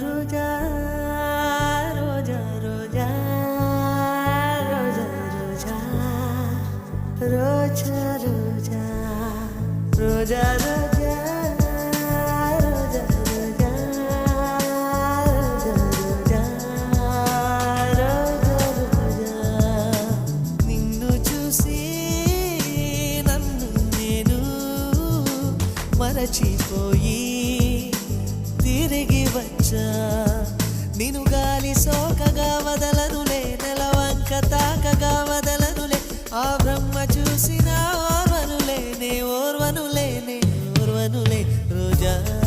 రోజా రోజా రోజా రోజా రోజా రోజా రోజా రోజా రోజా మరచిపోయి తిరిగి వచ్చా నిన్ను గాలి సోకగా వదలనులే నెలవంక తాకగా వదలనులే ఆ బ్రహ్మ చూసిన ఓర్వనులే నే ఓర్వనులే రోజా